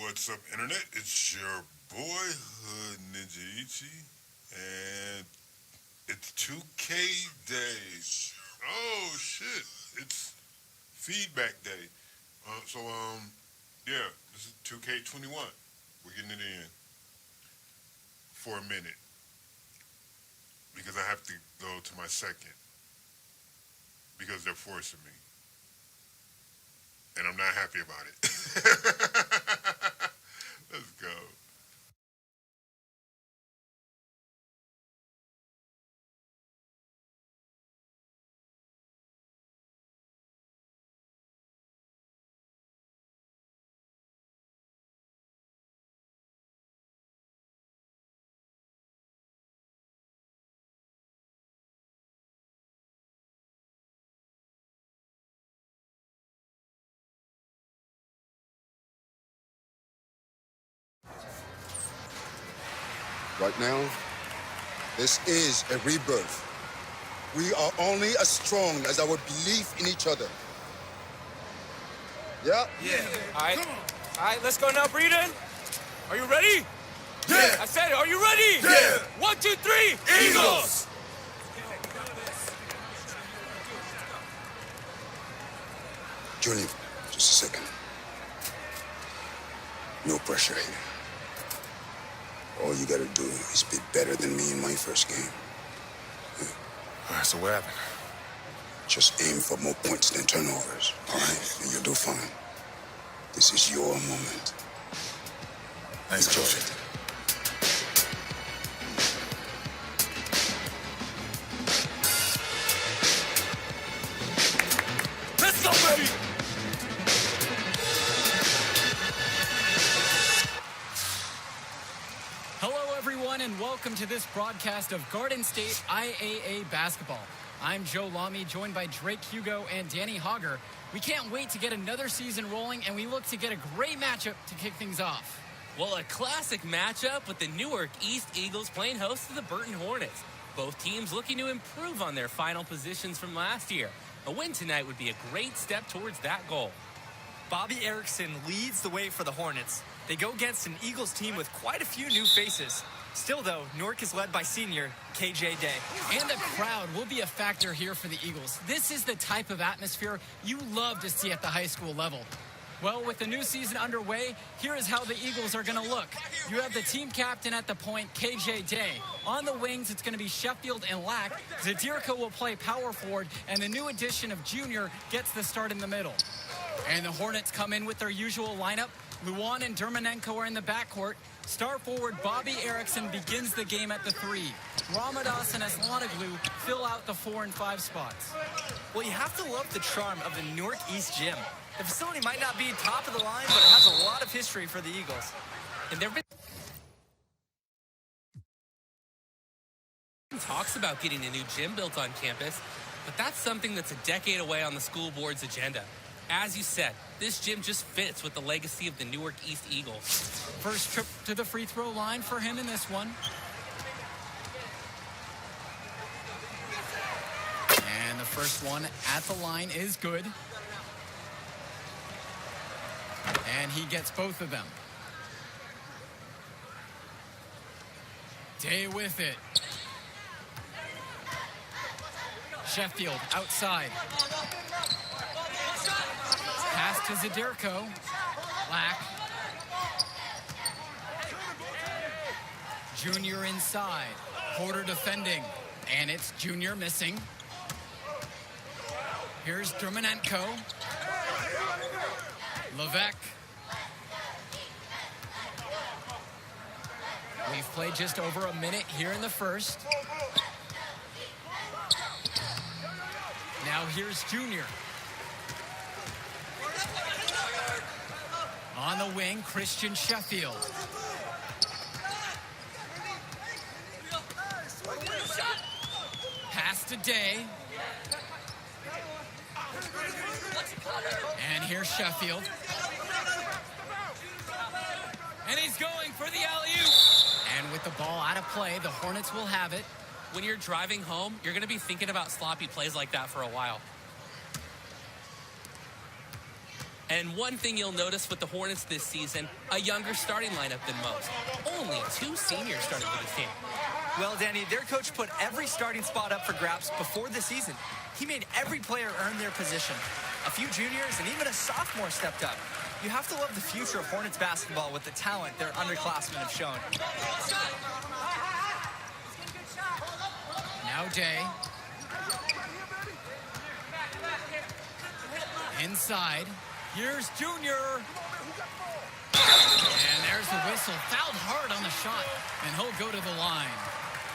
What's up, Internet? It's your boy, Hood Ninja Ichi, and it's 2K Day. Oh, shit. It's feedback day. Yeah, this is 2K21. We're getting it in for a minute because I have to go to my second because they're forcing me. And I'm not happy about it. Let's go. Right now, this is a rebirth. We are only as strong as our belief in each other. Yeah? Yeah. All right, let's go now, Breeden. Are you ready? Yeah. I said, are you ready? Yeah. 1, 2, 3. Eagles. Junior, just a second. No pressure here. All you gotta do is be better than me in my first game. All right, so what happened? Just aim for more points than turnovers, all right? And you'll do fine. This is your moment. Thanks, Coach. Let's go, baby. Hello, everyone, and welcome to this broadcast of Garden State IAA basketball. I'm Joe Lamy, joined by Drake Hugo and Danny Hogger. We can't wait to get another season rolling, and we look to get a great matchup to kick things off. Well, a classic matchup with the Newark East Eagles playing host to the Burton Hornets. Both teams looking to improve on their final positions from last year. A win tonight would be a great step towards that goal. Bobby Erickson leads the way for the Hornets. They go against an Eagles team with quite a few new faces. Still, though, Newark is led by senior KJ Day. And the crowd will be a factor here for the Eagles. This is the type of atmosphere you love to see at the high school level. Well, with the new season underway, here is how the Eagles are going to look. You have the team captain at the point, KJ Day. On the wings, it's going to be Sheffield and Lack. Zadirka will play power forward, and the new addition of Junior gets the start in the middle. And the Hornets come in with their usual lineup. Luan and Dermanenko are in the backcourt. Star forward Bobby Erickson begins the game at the 3. Ramadas and Aslanoglu fill out the 4 and 5 spots. Well, you have to love the charm of the Newark East Gym. The facility might not be top of the line, but it has a lot of history for the Eagles. And there have been talks about getting a new gym built on campus, but that's something that's a decade away on the school board's agenda. As you said, this gym just fits with the legacy of the Newark East Eagles. First trip to the free throw line for him in this one. And the first one at the line is good. And he gets both of them. Day with it. Sheffield outside. Pass to Zadirko. Lack. Junior inside. Porter defending. And it's Junior missing. Here's Dermanenko. Levesque. We've played just over a minute here in the first. Now here's Junior. On the wing, Christian Sheffield. Pass to Day. And here's Sheffield. And he's going for the alley-oop. And with the ball out of play, the Hornets will have it. When you're driving home, you're going to be thinking about sloppy plays like that for a while. And one thing you'll notice with the Hornets this season, a younger starting lineup than most. Only 2 seniors starting for this team. Well, Danny, their coach put every starting spot up for grabs before the season. He made every player earn their position. A few juniors and even a sophomore stepped up. You have to love the future of Hornets basketball with the talent their underclassmen have shown. Now Day. Inside. Here's Junior. And there's the whistle. Fouled hard on the shot. And he'll go to the line.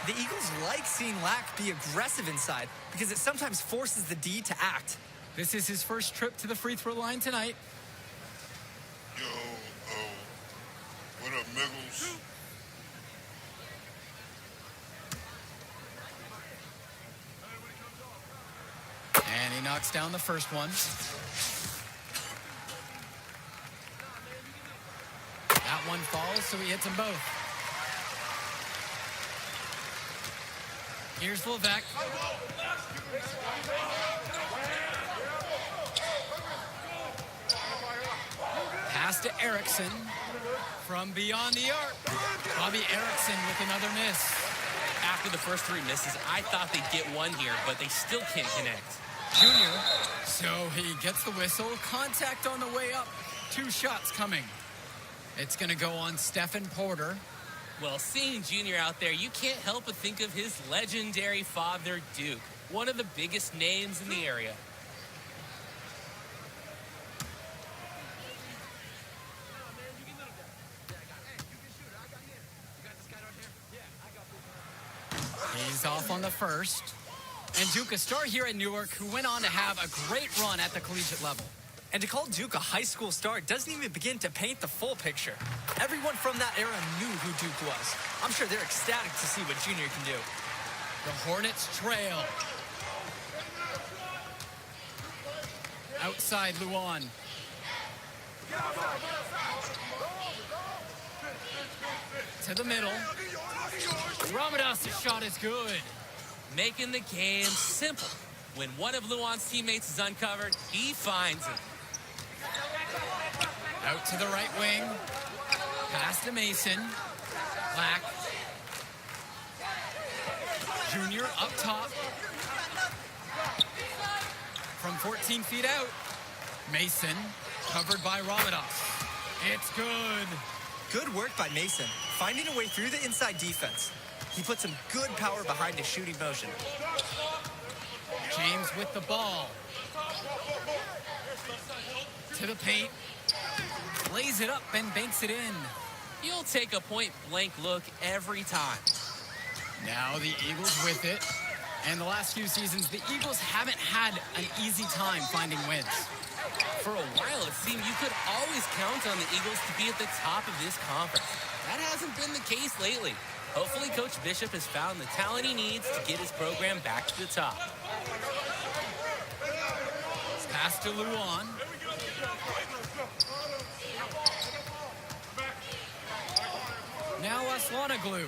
The Eagles like seeing Lack be aggressive inside because it sometimes forces the D to act. This is his first trip to the free throw line tonight. Yo, what up, Miggles? And he knocks down the first one. That one falls, so he hits them both. Here's Levesque. Pass to Erickson from beyond the arc. Bobby Erickson with another miss. After the first 3 misses, I thought they'd get one here, but they still can't connect. Junior. So he gets the whistle. Contact on the way up. 2 shots coming. It's going to go on Stephen Porter. Well, seeing Junior out there, you can't help but think of his legendary father, Duke, one of the biggest names in the area. He's off on the first. And Duke, a star here at Newark, who went on to have a great run at the collegiate level. And to call Duke a high school star doesn't even begin to paint the full picture. Everyone from that era knew who Duke was. I'm sure they're ecstatic to see what Junior can do. The Hornets trail. Outside Luan. To the middle. Ramadas' shot is good. Making the game simple. When one of Luan's teammates is uncovered, he finds it. Out to the right wing. Pass to Mason. Black. Junior up top. From 14 feet out. Mason covered by Ramadas. It's good. Good work by Mason, finding a way through the inside defense. He put some good power behind his shooting motion. James with the ball. To the paint. Lays it up and banks it in. You'll take a point-blank look every time. Now the Eagles with it. And the last few seasons, the Eagles haven't had an easy time finding wins. For a while, it seemed you could always count on the Eagles to be at the top of this conference. That hasn't been the case lately. Hopefully, Coach Bishop has found the talent he needs to get his program back to the top. Pass to Luan. Now Aslanoglu.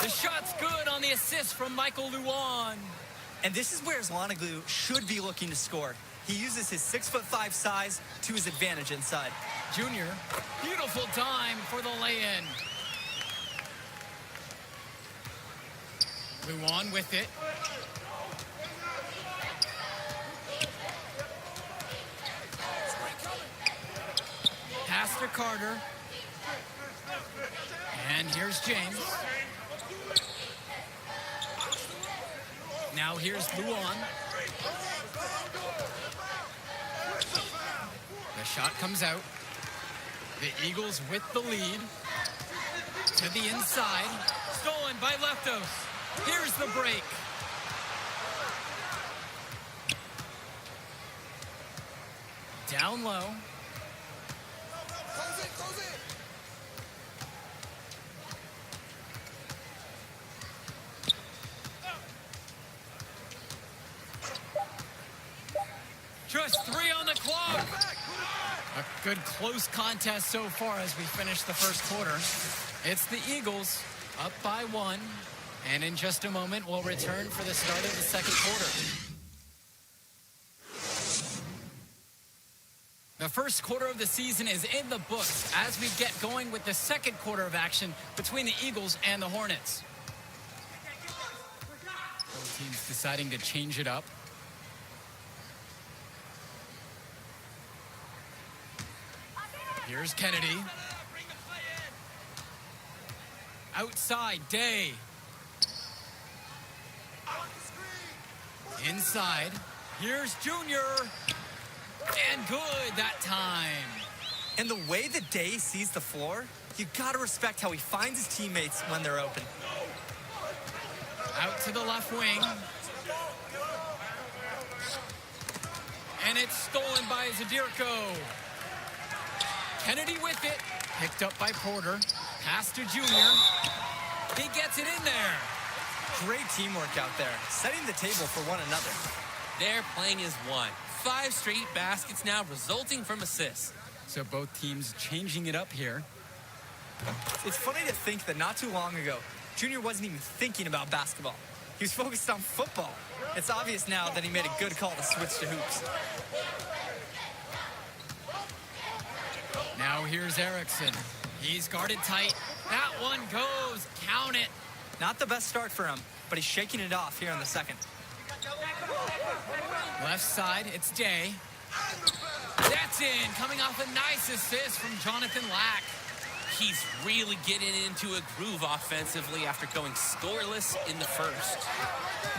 The shot's good on the assist from Michael Luan. And this is where Aslanoglu should be looking to score. He uses his 6'5" size to his advantage inside. Junior, beautiful dime for the lay-in. Luan with it. Pass to Carter. And here's James. Now here's Luan. The shot comes out. The Eagles with the lead. To the inside. Stolen by Leftos. Here's the break. Down low. Just 3 on the clock. A good close contest so far as we finish the first quarter. It's the Eagles up by 1. And in just a moment, we'll return for the start of the second quarter. The first quarter of the season is in the books as we get going with the second quarter of action between the Eagles and the Hornets. Both teams deciding to change it up. Here's Kennedy. Outside, Day. Inside. Here's Junior. And good that time. And the way that Day sees the floor, you gotta respect how he finds his teammates when they're open. Out to the left wing. And it's stolen by Zadirko. Kennedy with it. Picked up by Porter. Pass to Junior. He gets it in there. Great teamwork out there, setting the table for one another. Their playing is one. 5 straight baskets now resulting from assists. So both teams changing it up here. It's funny to think that not too long ago, Junior wasn't even thinking about basketball. He was focused on football. It's obvious now that he made a good call to switch to hoops. Now here's Erickson. He's guarded tight. That one goes. Count it. Not the best start for him, but he's shaking it off here in the second. Left side, it's Day. That's in. Coming off a nice assist from Jonathan Lack. He's really getting into a groove offensively after going scoreless in the first.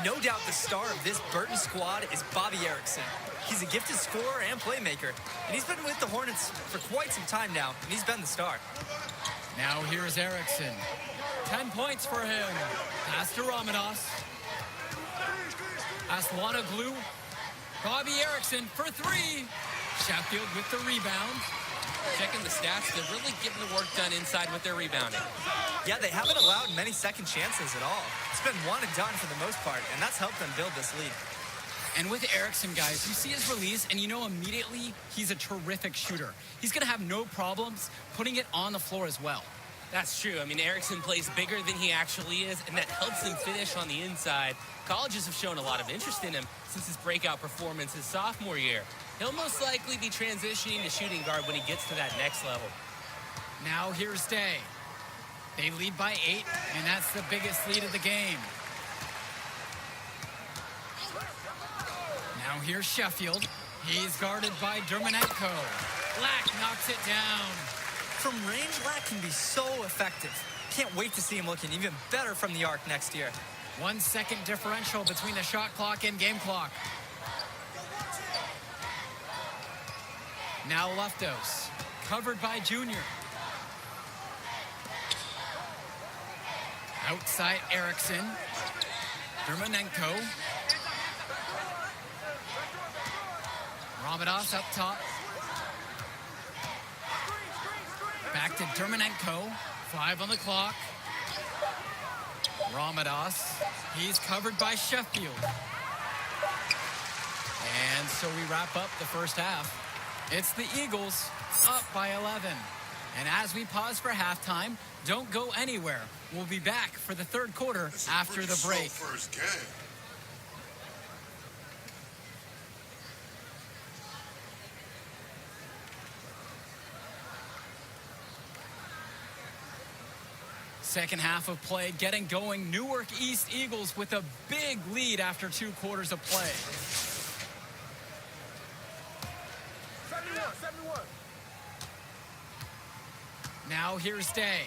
No doubt the star of this Burton squad is Bobby Erickson. He's a gifted scorer and playmaker, and he's been with the Hornets for quite some time now, and he's been the star. Now here's Erickson. 10 points for him. Pass to Ramadas. Aslanoglu. Bobby Erickson for 3. Sheffield with the rebound. Checking the stats, they're really getting the work done inside with their rebounding. Yeah, they haven't allowed many second chances at all. It's been one and done for the most part, and that's helped them build this lead. And with Erickson, guys, you see his release, and you know immediately he's a terrific shooter. He's going to have no problems putting it on the floor as well. That's true. I mean, Erickson plays bigger than he actually is, and that helps him finish on the inside. Colleges have shown a lot of interest in him since his breakout performance his sophomore year. He'll most likely be transitioning to shooting guard when he gets to that next level. Now here's Day. They lead by 8, and that's the biggest lead of the game. Now here's Sheffield. He's guarded by Dermanenko. Lack knocks it down. From range, Lack can be so effective. Can't wait to see him looking even better from the arc next year. 1 second differential between the shot clock and game clock. Now Leftos, covered by Junior. Outside Erickson. Dermanenko. Ramadas up top. Back to Dermanenko. 5 on the clock. Ramadas. He's covered by Sheffield. And so we wrap up the first half. It's the Eagles up by 11. And as we pause for halftime, don't go anywhere. We'll be back for the third quarter after the break. First game. Second half of play getting going. Newark East Eagles with a big lead after 2 quarters of play. 71. Now here's Day.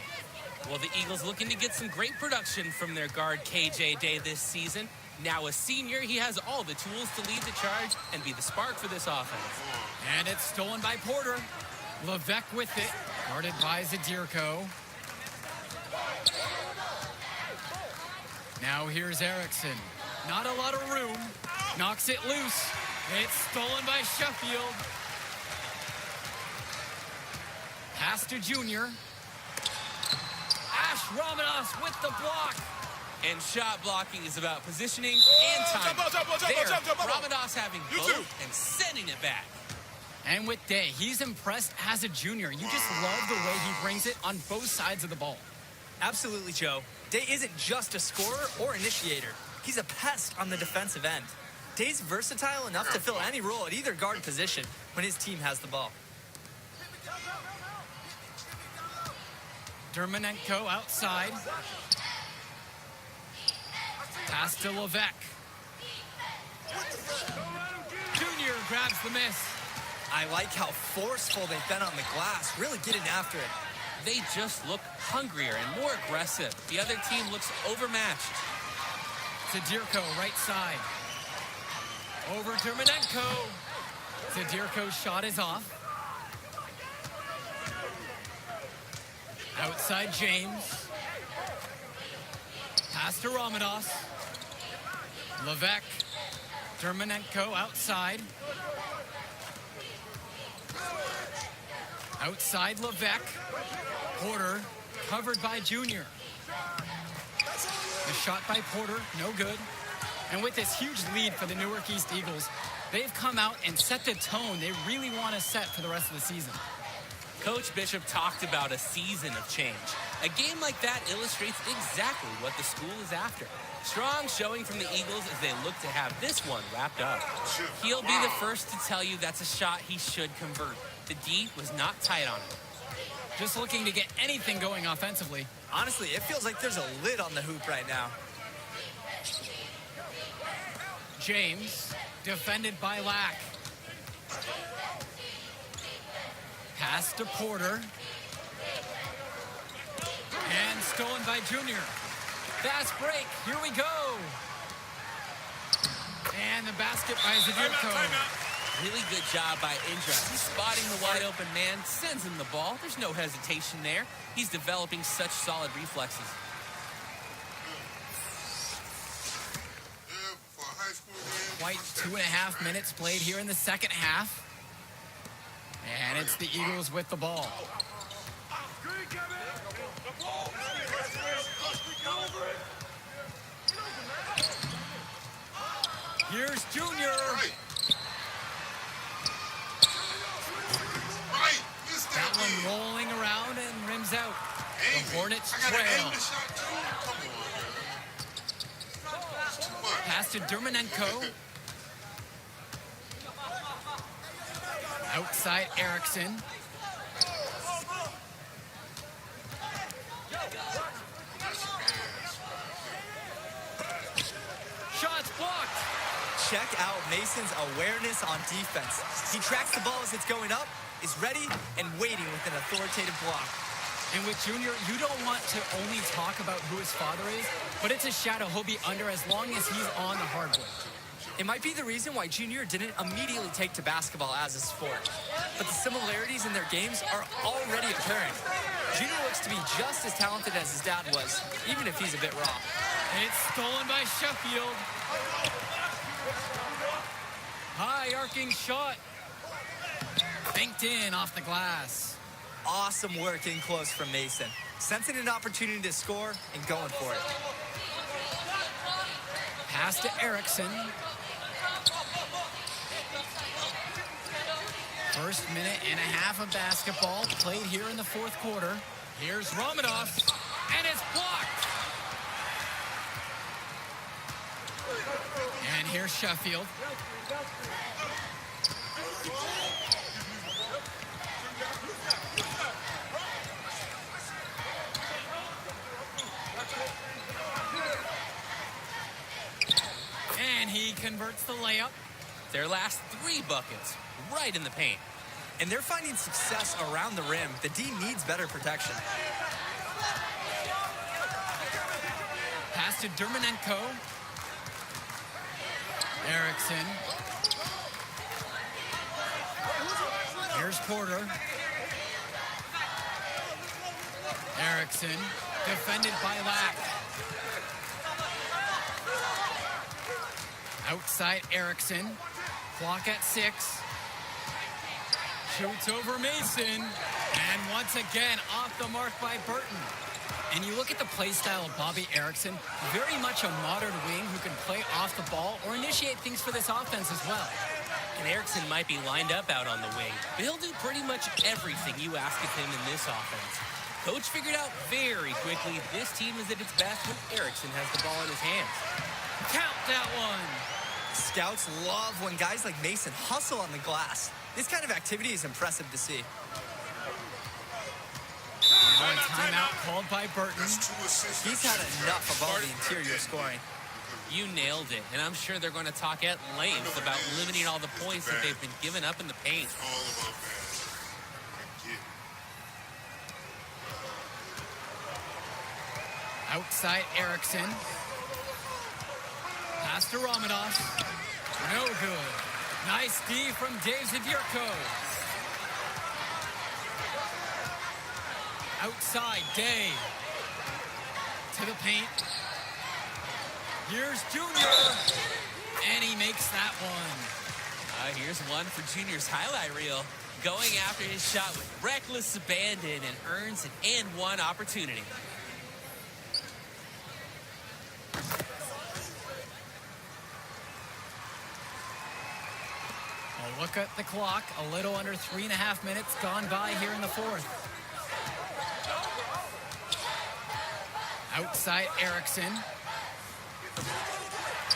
Well, the Eagles looking to get some great production from their guard KJ Day this season. Now a senior, he has all the tools to lead the charge and be the spark for this offense. And it's stolen by Porter. Levesque with it. Guarded by Zadirko. Now here's Erickson. Not a lot of room. Knocks it loose. It's stolen by Sheffield. Pass to Junior. Ash Ramadas with the block. And shot blocking is about positioning and time. Ramadas having both and sending it back. And with Day, he's impressed as a junior. You just love the way he brings it on both sides of the ball. Absolutely, Joe. Day isn't just a scorer or initiator. He's a pest on the defensive end. Day's versatile enough to fill any role at either guard position when his team has the ball. Dermonenko outside. Pass to Levesque. Junior grabs the miss. I like how forceful they've been on the glass, really getting after it. They just look hungrier and more aggressive. The other team looks overmatched. Zadirko right side. Over Dermonenko. Zadirko's shot is off. Outside James. Pass to Ramadas. Levesque. Dermonenko outside. Outside Levesque. Porter covered by Junior. The shot by Porter, no good. And with this huge lead for the Newark East Eagles, they've come out and set the tone they really want to set for the rest of the season. Coach Bishop talked about a season of change. A game like that illustrates exactly what the school is after. Strong showing from the Eagles as they look to have this one wrapped up. He'll be the first to tell you that's a shot he should convert. The D was not tight on him. Just looking to get anything going offensively. Honestly, it feels like there's a lid on the hoop right now. James, defended by Lack. Pass to Porter. And stolen by Junior. Fast break, here we go. And the basket by Zadirko. Really good job by Indra. He's spotting the wide open man, sends him the ball. There's no hesitation there. He's developing such solid reflexes. Quite 2.5 minutes played here in the second half. And it's the Eagles with the ball. Here's Junior. That one rolling around and rims out. The Hornets trail. Pass to Dermonenko. Outside Erickson. Shots blocked. Check out Mason's awareness on defense. He tracks the ball as it's going up, is ready and waiting with an authoritative block. And with Junior, you don't want to only talk about who his father is, but it's a shadow he'll be under as long as he's on the hardwood. It might be the reason why Junior didn't immediately take to basketball as a sport, but the similarities in their games are already apparent. Junior looks to be just as talented as his dad was, even if he's a bit raw. It's stolen by Sheffield. High arcing shot. Banked in off the glass. Awesome work in close from Mason. Sensing an opportunity to score and going for it. Pass to Erickson. First minute and a half of basketball played here in the fourth quarter. Here's Ramadas, and it's blocked. And here's Sheffield. And he converts the layup. Their last 3 buckets, right in the paint. And they're finding success around the rim. The D needs better protection. Pass to Dermonenko. Erickson. Here's Porter. Erickson, defended by Lack. Outside Erickson. Clock at 6. Shoots over Mason. And once again, off the mark by Burton. And you look at the play style of Bobby Erickson, very much a modern wing who can play off the ball or initiate things for this offense as well. And Erickson might be lined up out on the wing, but he'll do pretty much everything you ask of him in this offense. Coach figured out very quickly this team is at its best when Erickson has the ball in his hands. Count that one. Scouts love when guys like Mason hustle on the glass. This kind of activity is impressive to see. And a timeout called by Burton. That's 2 assists. He's had enough of all the interior scoring. You nailed it, and I'm sure they're going to talk at length about limiting all the points that they've been giving up in the paint. It's all about pass. I get it. Outside Erickson. Pass to Ramadas. No good. Nice D from Dave Zadirko. Outside Day. To the paint. Here's Junior. And he makes that one. Here's one for Junior's highlight reel. Going after his shot with reckless abandon and earns an and-one opportunity. A look at the clock. A little under 3.5 minutes gone by here in the fourth. Outside Erickson.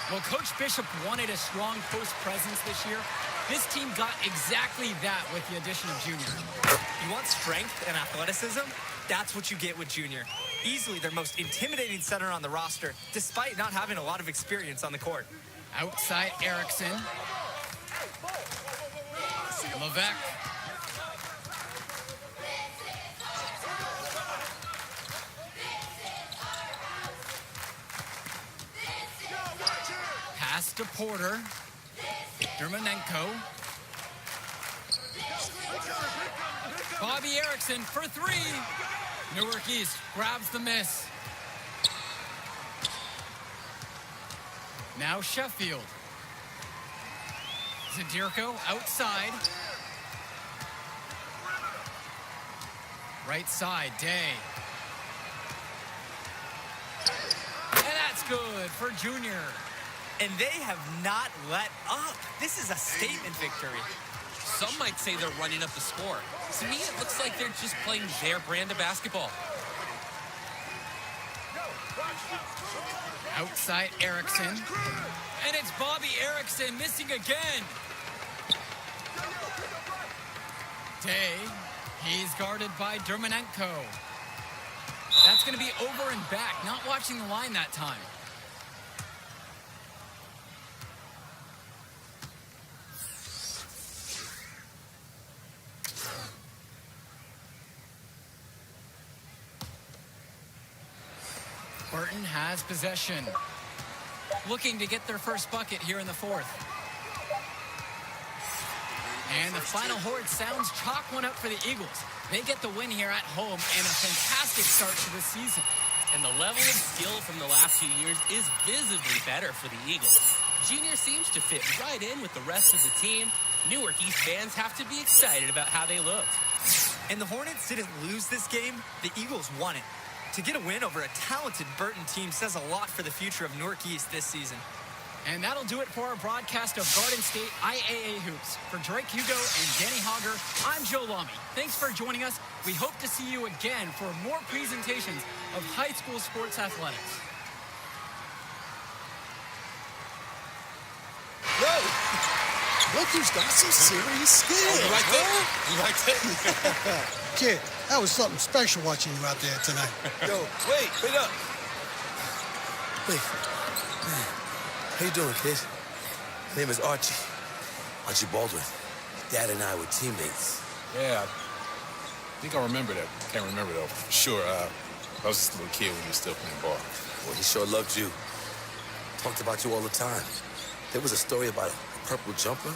Well, Coach Bishop wanted a strong post presence this year. This team got exactly that with the addition of Junior. You want strength and athleticism? That's what you get with Junior. Easily their most intimidating center on the roster, despite not having a lot of experience on the court. Outside Erickson. Levesque. Pass to Porter. Dermanenko. Bobby Erickson for three. Newark East grabs the miss. Now Sheffield. Zadirko outside. Right side, Day. And that's good for Junior. And they have not let up. This is a statement victory. Some might say they're running up the score. To me, it looks like they're just playing their brand of basketball. Outside Erickson. And it's Bobby Erickson missing again. Day. He's guarded by Dermanenko. That's going to be over and back. Not watching the line that time. Burton has possession. Looking to get their first bucket here in the fourth. And the final horde sounds chalk one up for the Eagles. They get the win here at home and a fantastic start to the season. And the level of skill from the last few years is visibly better for the Eagles. Junior seems to fit right in with the rest of the team. Newark East fans have to be excited about how they looked. And the Hornets didn't lose this game. The Eagles won it. To get a win over a talented Burton team says a lot for the future of Newark East this season. And that'll do it for our broadcast of Garden State IAA Hoops. For Drake Hugo and Danny Hogger, I'm Joe Lamy. Thanks for joining us. We hope to see you again for more presentations of high school sports athletics. Yo, look who's got some serious skills. You like that? You like that? Kid, that was something special watching you out there tonight. Yo, wait up. Wait. How you doing, kid? My name is Archie. Archie Baldwin. Dad and I were teammates. Yeah, I think I remember that. Can't remember, though. For sure. I was just a little kid when you were still playing ball. Well, he sure loved you. Talked about you all the time. There was a story about a purple jumper.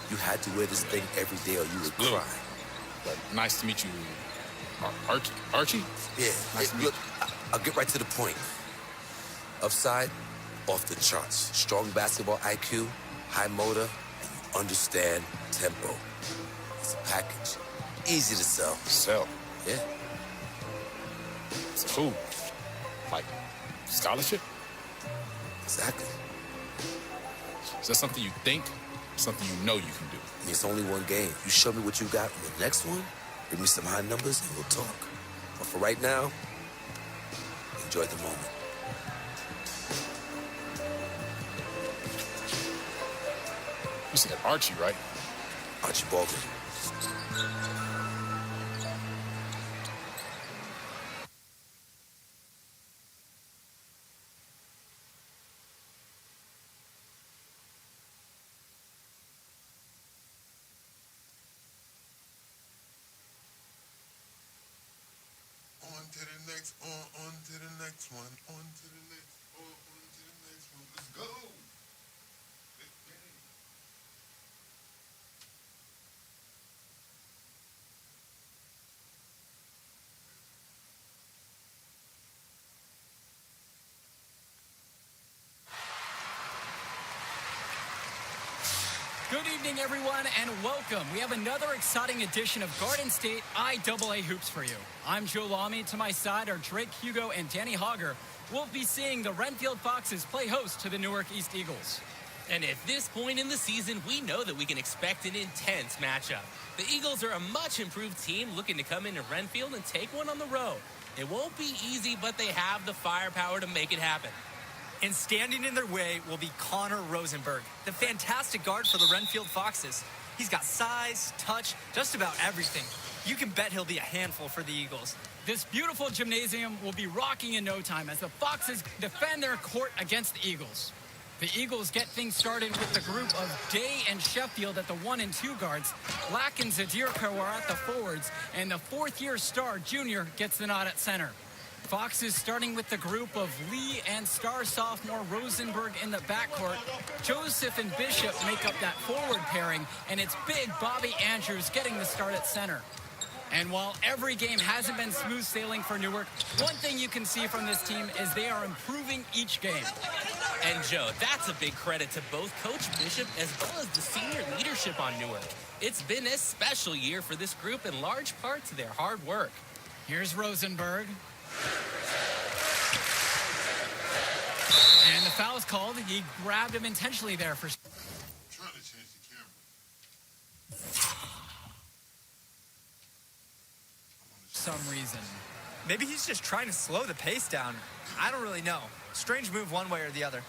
You had to wear this thing every day or you would Blue. cry. But nice to meet you, Archie? Yeah. Nice to meet Look, I'll get right to the point. Upside, off the charts. Strong basketball IQ, high motor, and you understand tempo. It's a package. Easy to sell. Sell. Yeah. It's cool. Like, scholarship? Exactly. Is that something you think, or something you know you can do? I mean, it's only one game. You show me what you got in the next one, bring me some high numbers, and we'll talk. But for right now, enjoy the moment. You said Archie, right? Archie Baldwin. to the next, on to the next one, on to the next, on to the next one. Let's go. Good evening, everyone, and welcome. We have another exciting edition of Garden State IAA Hoops for you. I'm Joe Lamy. To my side are Drake Hugo and Danny Hogger. We'll be seeing the Renfield Foxes play host to the Newark East Eagles. And at this point in the season, we know that we can expect an intense matchup. The Eagles are a much improved team looking to come into Renfield and take one on the road. It won't be easy, but they have the firepower to make it happen. And standing in their way will be Connor Rosenberg, the fantastic guard for the Renfield Foxes. He's got size, touch, just about everything. You can bet he'll be a handful for the Eagles. This beautiful gymnasium will be rocking in no time as the Foxes defend their court against the Eagles. The Eagles get things started with the group of Day and Sheffield at the 1 and 2 guards. Black and Zadirko are at the forwards, and the fourth-year star, Junior, gets the nod at center. Foxes starting with the group of Lee and star sophomore Rosenberg in the backcourt. Joseph and Bishop make up that forward pairing, and it's big Bobby Andrews getting the start at center. And while every game hasn't been smooth sailing for Newark, one thing you can see from this team is they are improving each game. And Joe, that's a big credit to both Coach Bishop as well as the senior leadership on Newark. It's been a special year for this group in large part to their hard work. Here's Rosenberg. And the foul's called. He grabbed him intentionally there for... I'm trying to change the camera. some reason. Maybe he's just trying to slow the pace down. I don't really know. Strange move one way or the other.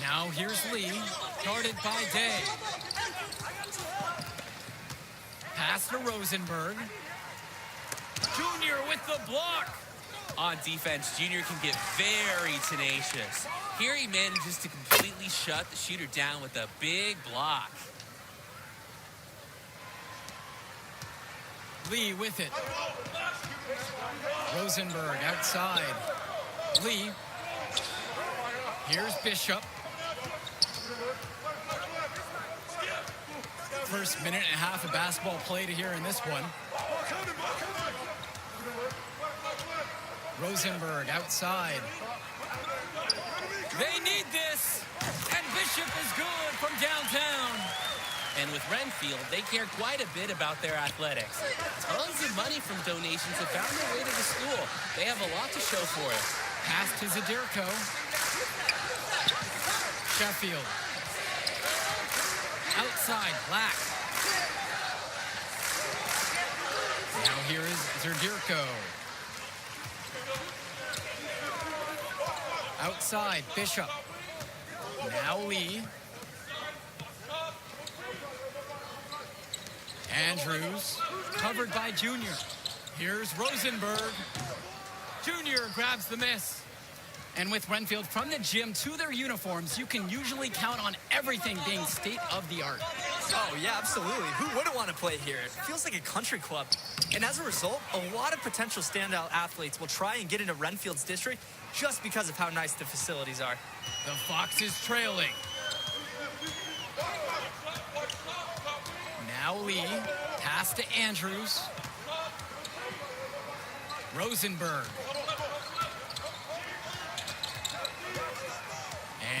Now here's Lee, guarded by Day. Pass to Rosenberg. Junior with the block. On defense, Junior can get very tenacious. Here he manages to completely shut the shooter down with a big block. Lee with it. Rosenberg outside. Lee. Here's Bishop. First minute and a half of basketball played here in this one. Rosenberg outside. They need this. And Bishop is good from downtown. And with Renfield, they care quite a bit about their athletics. Tons of money from donations have found their way to the school. They have a lot to show for it. Pass to Zadirko. Sheffield. Outside, Black. Now here is Zadirko. Outside, Bishop. Now Lee. Andrews, covered by Junior. Here's Rosenberg. Junior grabs the miss. And with Renfield from the gym to their uniforms, you can usually count on everything being state-of-the-art. Oh, yeah, absolutely. Who wouldn't want to play here? It feels like a country club. And as a result, a lot of potential standout athletes will try and get into Renfield's district just because of how nice the facilities are. The Foxes trailing. Now Lee, pass to Andrews. Rosenberg.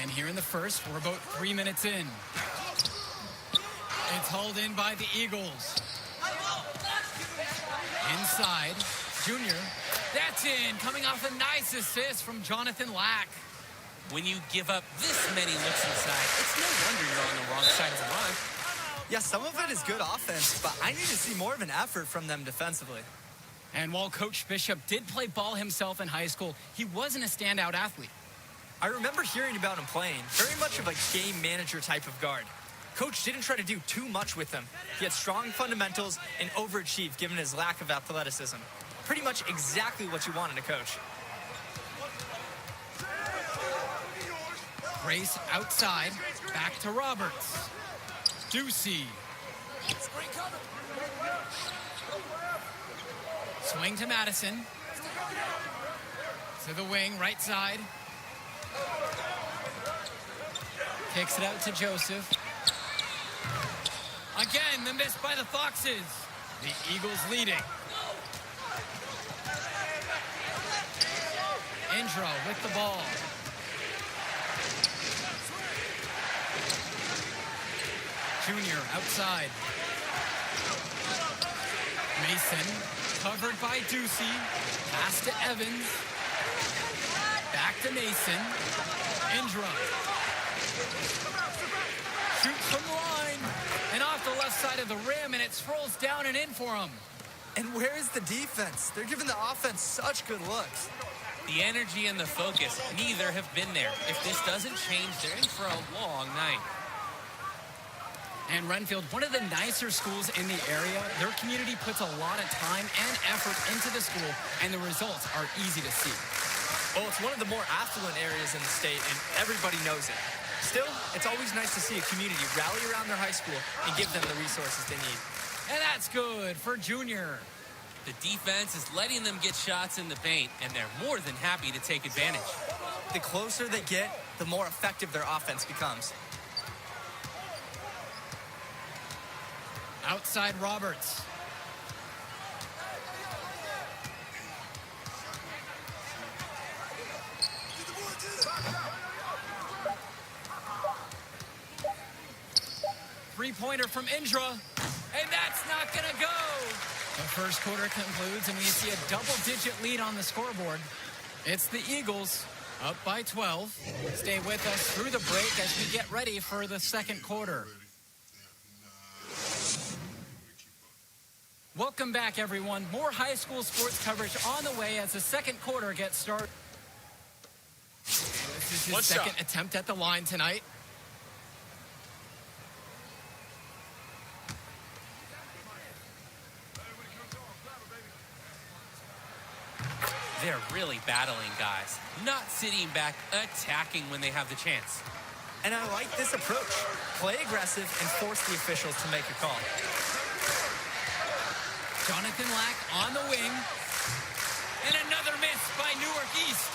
And here in the first, we're about 3 minutes in. It's hauled in by the Eagles. Inside, Junior. That's in, coming off a nice assist from Jonathan Lack. When you give up this many looks inside, it's no wonder you're on the wrong side of the run. Yeah, some of it is good offense, but I need to see more of an effort from them defensively. And while Coach Bishop did play ball himself in high school, he wasn't a standout athlete. I remember hearing about him playing, very much of a game manager type of guard. Coach didn't try to do too much with him. He had strong fundamentals and overachieved given his lack of athleticism. Pretty much exactly what you want in a coach. Grace outside. Back to Roberts. Ducey. Swing to Madison. To the wing, right side. Kicks it out to Joseph. Again, the miss by the Foxes. The Eagles leading. Indra with the ball. Junior outside. Mason covered by Ducey. Pass to Evans. Back to Mason. Indra. Shoots from the line. And off the left side of the rim, and it scrolls down and in for him. And where is the defense? They're giving the offense such good looks. The energy and the focus, neither have been there. If this doesn't change, they're in for a long night. And Renfield, one of the nicer schools in the area, their community puts a lot of time and effort into the school, and the results are easy to see. Well, it's one of the more affluent areas in the state, and everybody knows it. Still, it's always nice to see a community rally around their high school and give them the resources they need. And that's good for Junior. The defense is letting them get shots in the paint, and they're more than happy to take advantage. The closer they get, the more effective their offense becomes. Outside Roberts. Three-pointer from Indra, and that's not gonna go. The first quarter concludes, and we see a double-digit lead on the scoreboard. It's the Eagles, up by 12. Stay with us through the break as we get ready for the second quarter. Welcome back, everyone. More high school sports coverage on the way as the second quarter gets started. This is his second attempt at the line tonight. They're really battling, guys. Not sitting back, attacking when they have the chance. And I like this approach. Play aggressive and force the officials to make a call. Jonathan Lack on the wing. And another miss by Newark East.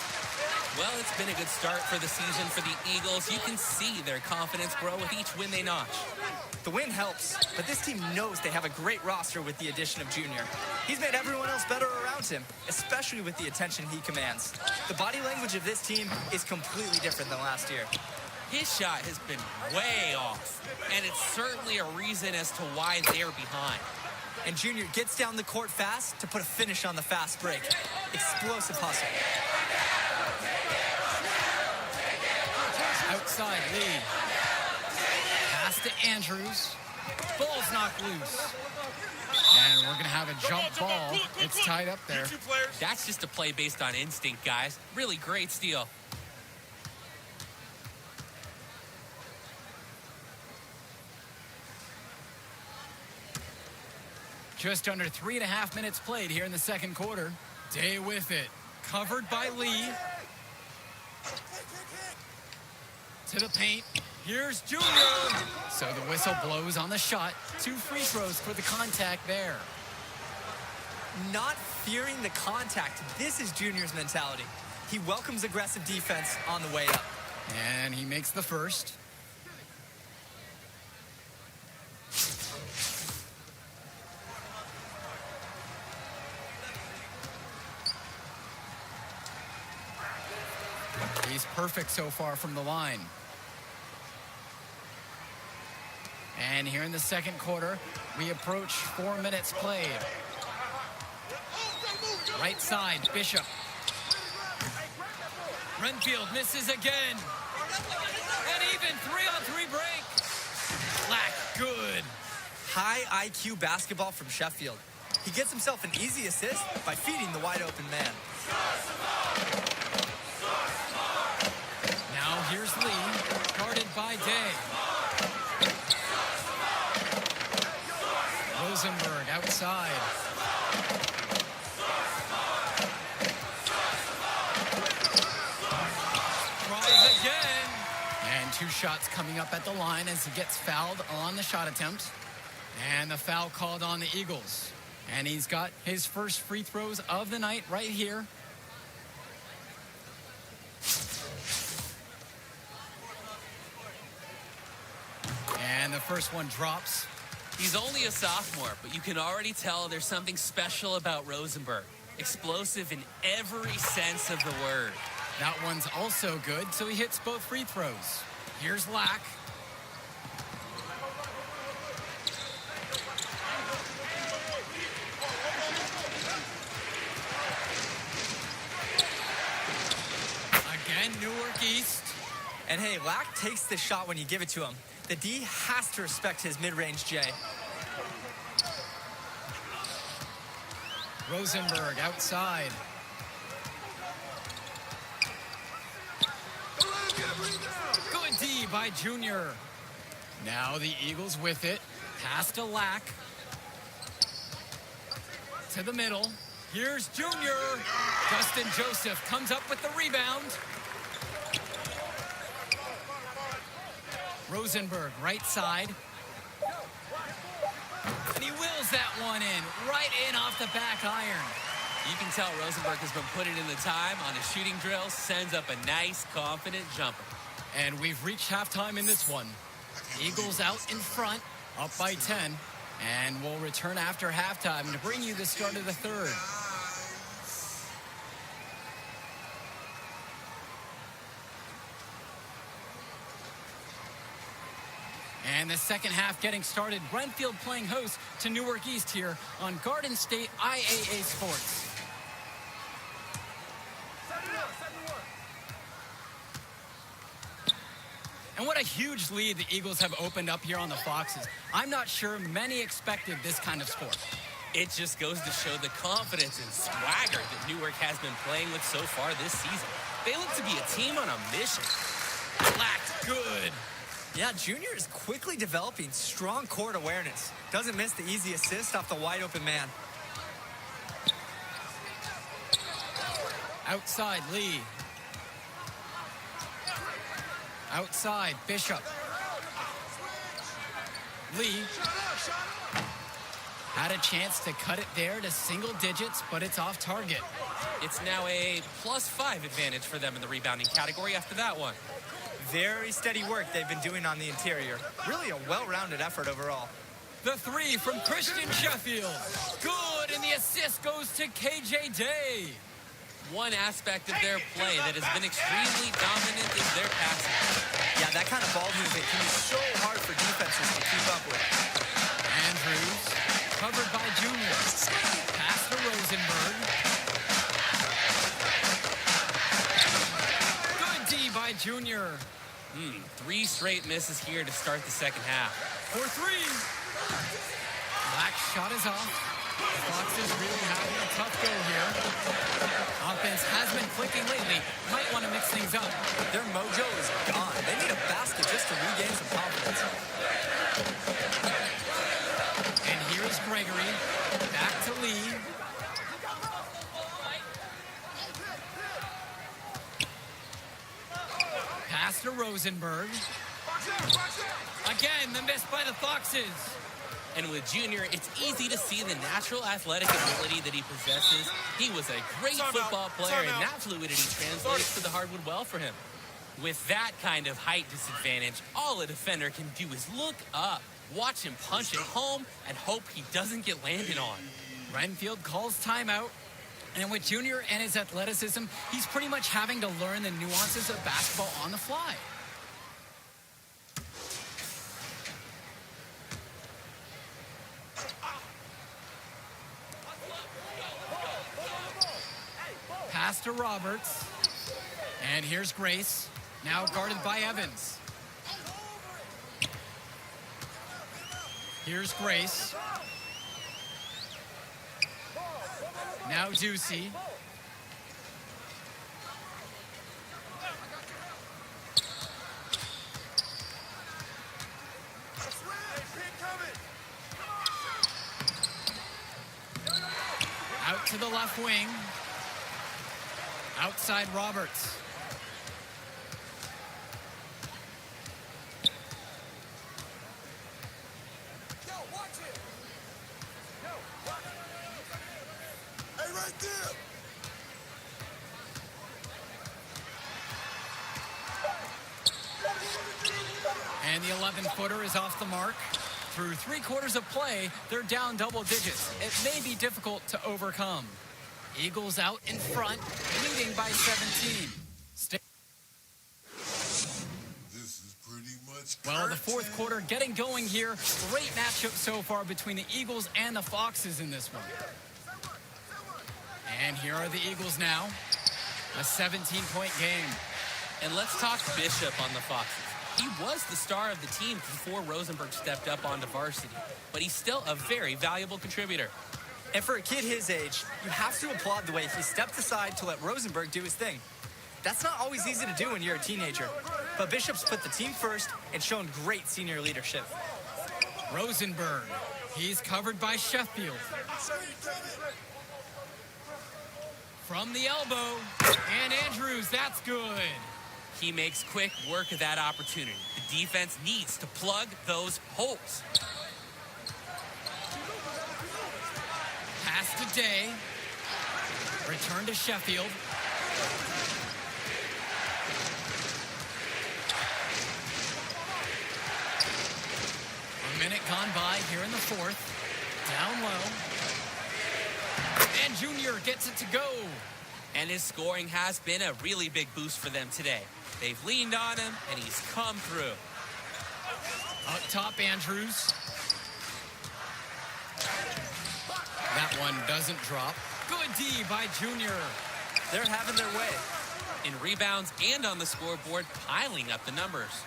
Well, it's been a good start for the season for the Eagles. You can see their confidence grow with each win they notch. The win helps, but this team knows they have a great roster with the addition of Junior. He's made everyone else better around him, especially with the attention he commands. The body language of this team is completely different than last year. His shot has been way off, and it's certainly a reason as to why they're behind. And Junior gets down the court fast to put a finish on the fast break. Explosive hustle. Outside Lee. Pass to Andrews. Ball's knocked loose. And we're going to have a jump ball. It's tied up there. That's just a play based on instinct, guys. Really great steal. Just under 3.5 minutes played here in the second quarter. Day with it. Covered by Lee. To the paint. Here's Junior. So the whistle blows on the shot. 2 free throws for the contact there. Not fearing the contact. This is Junior's mentality. He welcomes aggressive defense on the way up. And he makes the first. He's perfect so far from the line. And here in the second quarter, we approach 4 minutes played. Right side, Bishop. Renfield misses again. And even 3-on-3 break. Black, good. High IQ basketball from Sheffield. He gets himself an easy assist by feeding the wide open man. Now here's Lee, guarded by Day. Rosenberg outside. Tries again. 2 shots coming up at the line as he gets fouled on the shot attempt. And the foul called on the Eagles. And he's got his first free throws of the night right here. And the first one drops. He's only a sophomore, but you can already tell there's something special about Rosenberg. Explosive in every sense of the word. That one's also good, so he hits both free throws. Here's Lack. Again, Newark East. And hey, Lack takes the shot when you give it to him. The D has to respect his mid-range J. Rosenberg outside. Good D by Junior. Now the Eagles with it. Pass to Lack. To the middle. Here's Junior. Justin Joseph comes up with the rebound. Rosenberg, right side. And he wills that one in, right in off the back iron. You can tell Rosenberg has been putting in the time on his shooting drills, sends up a nice, confident jumper. And we've reached halftime in this one. Eagles out in front, up by 10. And we'll return after halftime to bring you the start of the third. And the second half getting started. Renfield playing host to Newark East here on Garden State IAA Sports. And what a huge lead the Eagles have opened up here on the Foxes. I'm not sure many expected this kind of score. It just goes to show the confidence and swagger that Newark has been playing with so far this season. They look to be a team on a mission. Lacked good. Yeah, Junior is quickly developing strong court awareness. Doesn't miss the easy assist off the wide open man. Outside, Lee. Outside, Bishop. Lee had a chance to cut it there to single digits, but it's off target. It's now a +5 advantage for them in the rebounding category after that one. Very steady work they've been doing on the interior. Really a well-rounded effort overall. The three from Christian Sheffield. Good, and the assist goes to KJ Day. One aspect of their play that has been extremely dominant is their passing. Yeah, that kind of ball movement can be so hard for defenses to keep up with. Andrews, covered by Junior. Pass to Rosenberg. Good D by Junior. 3 straight misses here to start the second half. For 3. Black shot is off. The Foxes really having a tough go here. Offense has been clicking lately. Might want to mix things up. Their mojo is gone. They need a basket just to regain some confidence. And here's Gregory. Back to Lee. Pass to Rosenberg. Again, the miss by the Foxes. And with Junior, it's easy to see the natural athletic ability that he possesses. He was a great football player, and that fluidity translates to the hardwood well for him. With that kind of height disadvantage, all a defender can do is look up, watch him punch it home, and hope he doesn't get landed on. Renfield calls timeout. And with Junior and his athleticism, he's pretty much having to learn the nuances of basketball on the fly. Pass to Roberts. And here's Grace, now guarded by Evans. Here's Grace. Now Ducey. Out to the left wing. Outside Roberts. the 11-footer is off the mark. Through 3/4 of play, they're down double digits. It may be difficult to overcome. Eagles out in front, leading by 17. This is pretty much Well, the fourth quarter getting going here. Great matchup so far between the Eagles and the Foxes in this one. And here are the Eagles now. A 17-point game. And let's talk Bishop on the Foxes. He was the star of the team before Rosenberg stepped up onto varsity, but he's still a very valuable contributor. And for a kid his age, you have to applaud the way he stepped aside to let Rosenberg do his thing. That's not always easy to do when you're a teenager, but Bishop's put the team first and shown great senior leadership. Rosenberg, he's covered by Sheffield. From the elbow, and Andrews, that's good. He makes quick work of that opportunity. The defense needs to plug those holes. Pass to Day. Return to Sheffield. A minute gone by here in the fourth. Down low. And Junior gets it to go. And his scoring has been a really big boost for them today. They've leaned on him, and he's come through. Up top, Andrews. That one doesn't drop. Good D by Junior. They're having their way. In rebounds and on the scoreboard, piling up the numbers.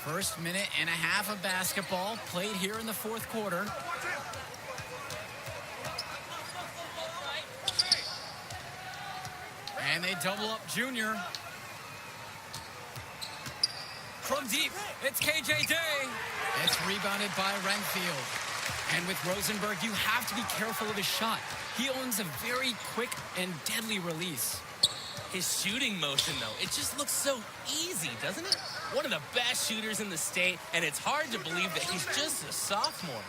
First minute and a half of basketball played here in the fourth quarter. And they double up Junior. From deep, it's KJ Day. It's rebounded by Renfield. And with Rosenberg, you have to be careful of his shot. He owns a very quick and deadly release. His shooting motion, though, it just looks so easy, doesn't it? One of the best shooters in the state, and it's hard to believe that he's just a sophomore.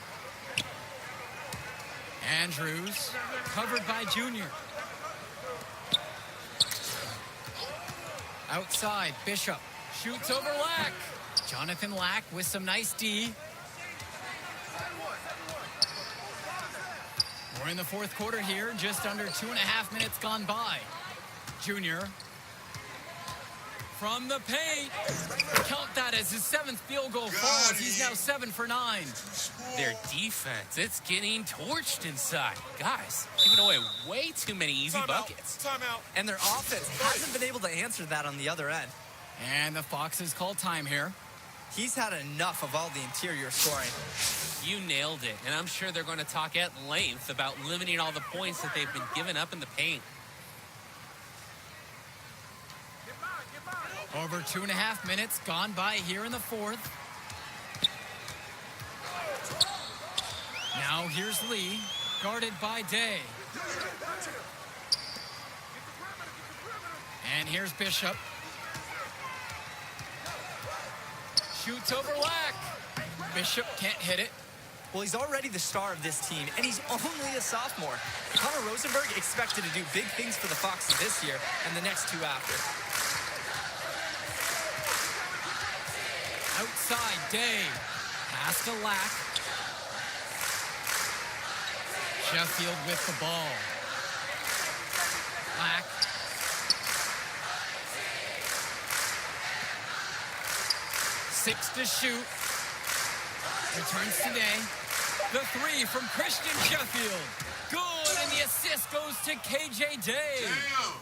Andrews, covered by Junior. Outside, Bishop shoots over Lack. Jonathan Lack with some nice D. We're in the fourth quarter here, just under 2.5 minutes gone by. Junior from the paint. Count that as his 7th field goal falls. He's now 7 for 9. Their defense, it's getting torched inside. Guys, giving away way too many easy buckets. Timeout. And their offense hasn't been able to answer that on the other end. And the Foxes call time here. He's had enough of all the interior scoring. You nailed it, and I'm sure they're going to talk at length about limiting all the points that they've been giving up in the paint. Over 2.5 minutes gone by here in the fourth. Now here's Lee, guarded by Day. And here's Bishop. Shoots over Lack. Bishop can't hit it. Well, he's already the star of this team, and he's only a sophomore. Connor Rosenberg expected to do big things for the Foxes this year and the next two after. Outside, Day. Pass to Lack. Sheffield with the ball. Lack. Six to shoot. Returns to Day. The three from Christian Sheffield. Good, and the assist goes to KJ Day. Damn.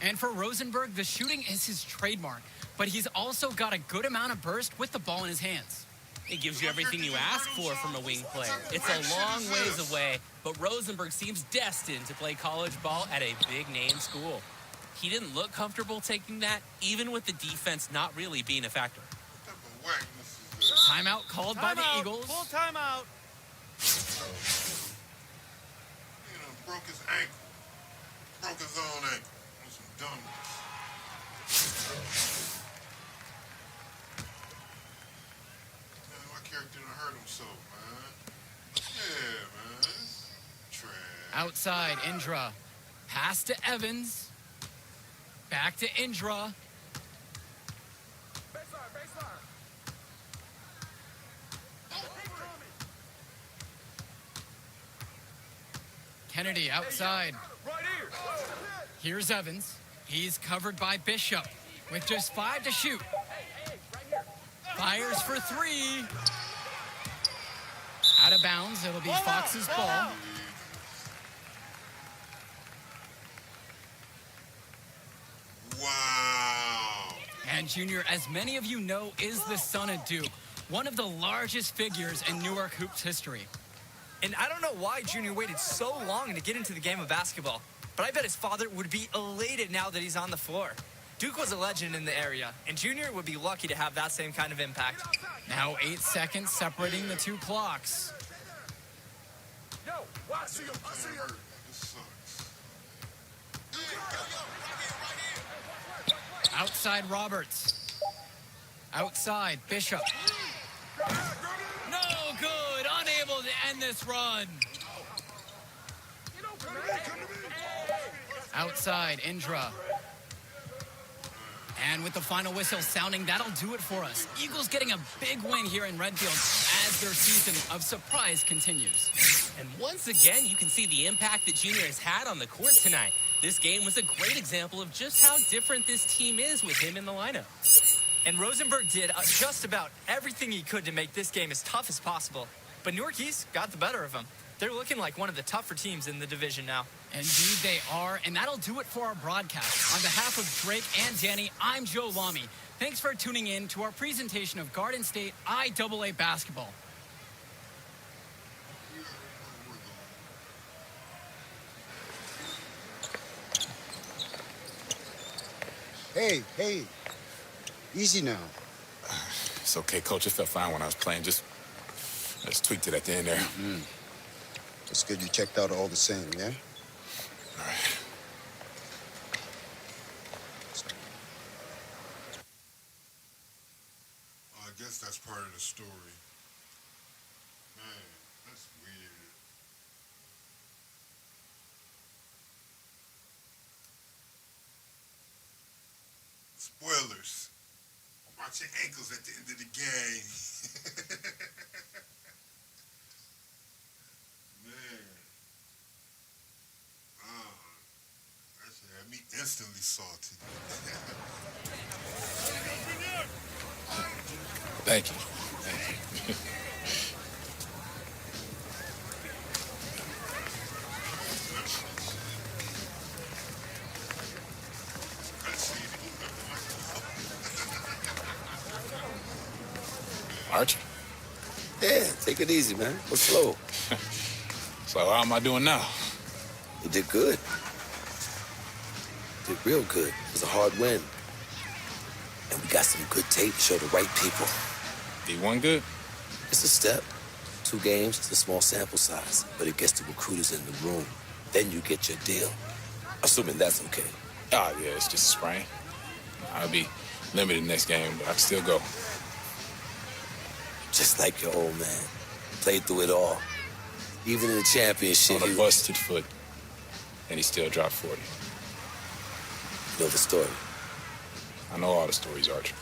And for Rosenberg, the shooting is his trademark, but he's also got a good amount of burst with the ball in his hands. It gives you everything you ask for from a wing player. It's a long ways away, but Rosenberg seems destined to play college ball at a big-name school. He didn't look comfortable taking that, even with the defense not really being a factor. Timeout called by the Eagles. Full timeout. You know, broke his ankle. Broke his own ankle. On some dumbness. Man, my character done hurt himself, man. Yeah, man. Trash. Outside, Indra. Pass to Evans. Back to Indra. Kennedy outside. Here's Evans. He's covered by Bishop with just 5 to shoot. Fires for 3. Out of bounds. It'll be Fox's ball. Wow. And Junior, as many of you know, is the son of Duke, one of the largest figures in Newark hoops history. And I don't know why Junior waited so long to get into the game of basketball, but I bet his father would be elated now that he's on the floor. Duke was a legend in the area, and Junior would be lucky to have that same kind of impact. Now 8 seconds separating the 2 clocks. I see him. This sucks. Outside Roberts. Outside Bishop. No good. Unable to end this run. Outside Indra. And with the final whistle sounding, that'll do it for us. Eagles getting a big win here in Redfield as their season of surprise continues. And once again, you can see the impact that Junior has had on the court tonight. This game was a great example of just how different this team is with him in the lineup. And Rosenberg did just about everything he could to make this game as tough as possible. But Newark East got the better of him. They're looking like one of the tougher teams in the division now. Indeed they are, and that'll do it for our broadcast. On behalf of Drake and Danny, I'm Joe Lamy. Thanks for tuning in to our presentation of Garden State IAA basketball. Hey, easy now. It's okay, Coach. It felt fine when I was playing. Just tweaked it at the end there. It's good you checked out all the same, yeah? All right. I guess that's part of the story. Man, that's weird. Spoilers. Watch your ankles at the end of the game. Man. That shit had me instantly salty. Thank you. Archie? Yeah, take it easy, man. Go slow. So how am I doing now? You did good. Did real good. It was a hard win. And we got some good tape to show the right people. D1 good? It's a step. 2 games, it's a small sample size, but it gets the recruiters in the room. Then you get your deal. Assuming that's okay. Oh, yeah, it's just a sprain. I'll be limited next game, but I can still go. Just like your old man. Played through it all. Even in the championship. On a busted foot, and he still dropped 40. You know the story. I know all the stories, Archer.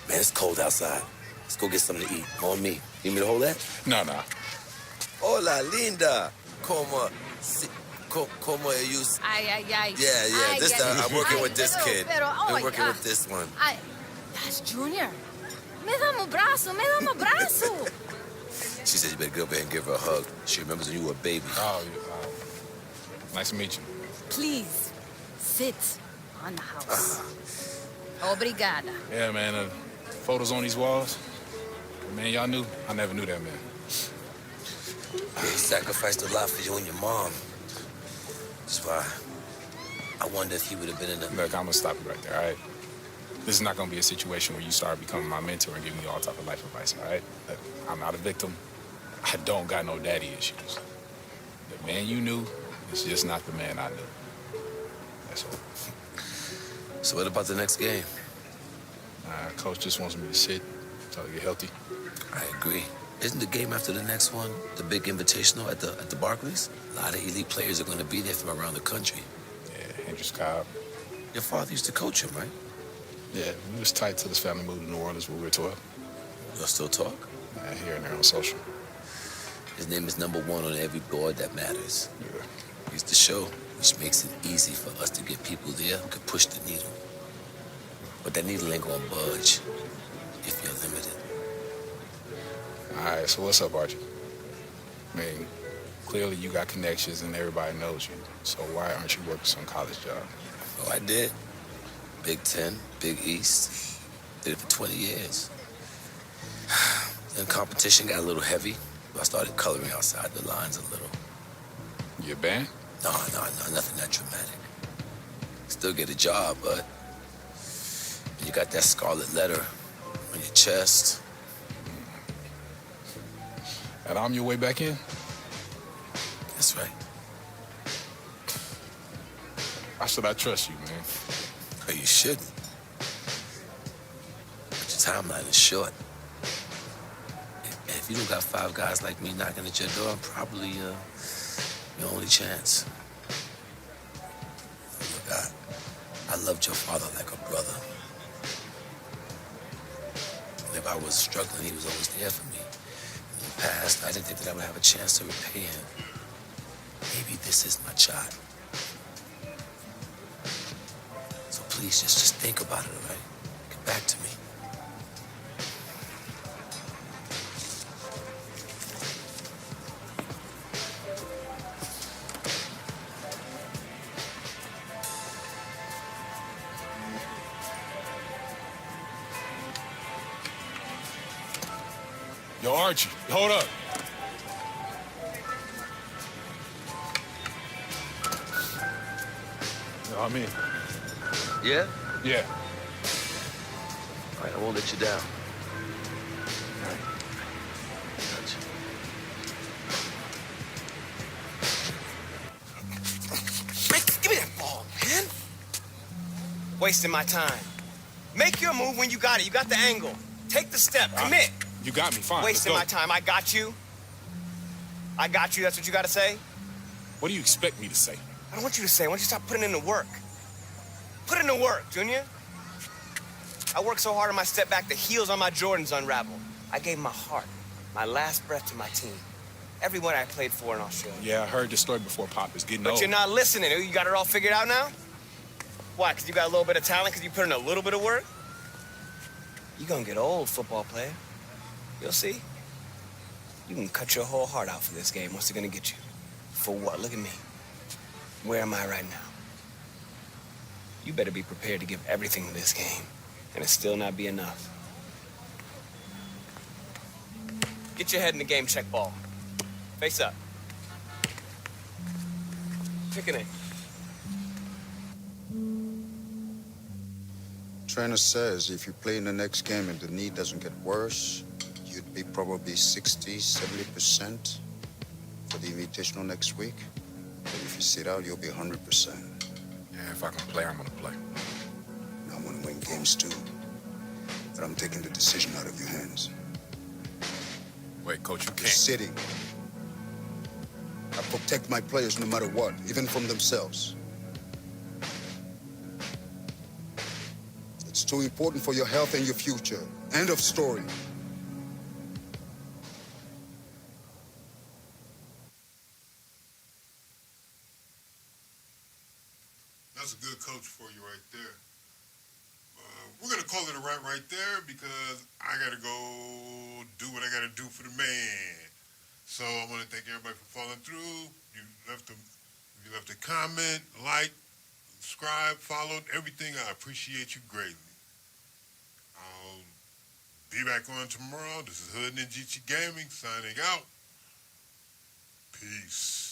Man, it's cold outside. Let's go get something to eat. On me. Need me to hold that? No. Hola, linda. Como you... Ay. Yeah. This time I'm working with this kid. I'm working with this one. That's Junior. Me dá um abraço. She said you better go over there and give her a hug. She remembers when you were a baby. Oh, nice to meet you. Please, sit on the house. Obrigada. Yeah, man, photos on these walls. Man, y'all knew? I never knew that, man. Yeah, he sacrificed a lot for you and your mom. That's why I wonder if he would have been in the... Look, I'm gonna stop you right there, all right? This is not gonna be a situation where you start becoming my mentor and giving me all type of life advice, all right? Look, I'm not a victim. I don't got no daddy issues. The man you knew is just not the man I knew. That's all. So what about the next game? Coach just wants me to sit until I get healthy. I agree. Isn't the game after the next one the big invitational at the Barclays? A lot of elite players are going to be there from around the country. Yeah, Andrew Cobb. Your father used to coach him, right? Yeah, we was tight till his family moved to New Orleans when we were 12. Y'all still talk? Here and there on social. His name is number 1 on every board that matters. Yeah. He's the show, which makes it easy for us to get people there who can push the needle. But that needle ain't gonna budge if you're limited. All right, so what's up, Archie? I mean, clearly you got connections and everybody knows you. So why aren't you working some college job? Oh, I did. Big Ten, Big East. Did it for 20 years. Then competition got a little heavy. I started coloring outside the lines a little. Your band? No, nothing that dramatic. Still get a job, but you got that scarlet letter on your chest. And I'm your way back in? That's right. Why should I trust you, man? Oh, you shouldn't. But your timeline is short. And if you don't got 5 guys like me knocking at your door, I'm probably your only chance. Look, I loved your father like a brother. And if I was struggling, he was always there for me. In the past, I didn't think that I would have a chance to repay him. Maybe this is my shot. So please, just think about it, all right? Get back to me. Yo, Archie, hold up. You know what I mean? Yeah? Yeah. All right, I won't let you down. All right. Gotcha. Give me that ball, man. Wasting my time. Make your move when you got it. You got the angle. Take the step. Commit. You got me, fine. Wasting my let's go. time. I got you. I got you. That's what you got to say? What do you expect me to say? I don't want you to say. I want you to stop putting in the work. Put in the work, Junior. I worked so hard on my step back, the heels on my Jordans unraveled. I gave my heart, my last breath to my team. Everyone I played for in Australia. Yeah, I heard the story before, Pop. It's getting But old. you're not listening. You got it all figured out now? Why, because you got a little bit of talent, because you put in a little bit of work? You're going to get old, football player. You'll see. You can cut your whole heart out for this game. What's it going to get you? For what? Look at me. Where am I right now? You better be prepared to give everything to this game, and it still not be enough. Get your head in the game, check ball. Face up. Kicking it. Trainer says if you play in the next game and the knee doesn't get worse, you'd be probably 60, 70% for the Invitational next week. But if you sit out, you'll be 100%. Yeah, if I can play, I'm gonna play. And I want to win games too. But I'm taking the decision out of your hands. Wait, Coach, you You're can't. sitting. I protect my players no matter what, even from themselves. It's too important for your health and your future. End of story. That's a good coach for you right there. We're going to call it a wrap right there because I got to go do what I got to do for the man. So I want to thank everybody for following through. You left a comment, like, subscribe, followed, everything. I appreciate you greatly. I'll be back on tomorrow. This is Hood Ninjichi Gaming signing out. Peace.